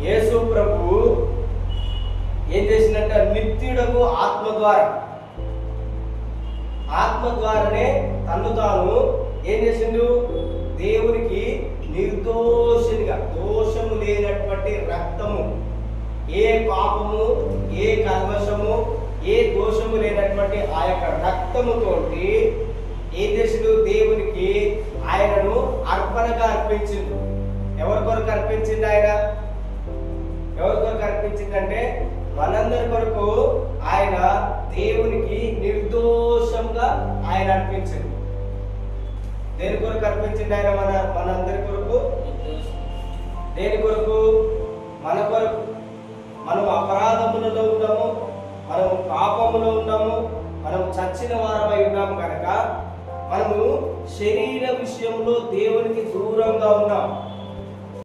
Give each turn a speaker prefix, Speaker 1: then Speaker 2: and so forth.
Speaker 1: యేసు ప్రభు ఏం చేసిందంటే నిత్యుడకు ఆత్మ ద్వారానే తన్ను తాను ఏం చేసిండు? దేవునికి నిర్దోషిగా, దోషము లేనటువంటి రక్తము, ఏ పాపము, ఏ కల్మషము, ఏ దోషము లేనటువంటి ఆ యొక్క రక్తముతోటి ఏం చేసిండు? దేవునికి ఆయనను అర్పణగా అర్పించిండు. ఎవరి కొరకు అర్పించిండు? ఆయన ఎవరి కొరకు అర్పించిందంటే మనందరి కొరకు ఆయన దేవునికి నిర్దోషంగా ఆయన అర్పించిండు. దేని కొరకు అర్పించిండు ఆయన? మనందరి కొరకు. దేని కొరకు? మన కొరకు. మనం అపరాధములలో ఉన్నాము, మనము పాపములో ఉన్నాము, మనము చచ్చిన వారమై ఉన్నాము కనుక మనము శరీర విషయంలో దేవునికి దూరంగా ఉన్నాం.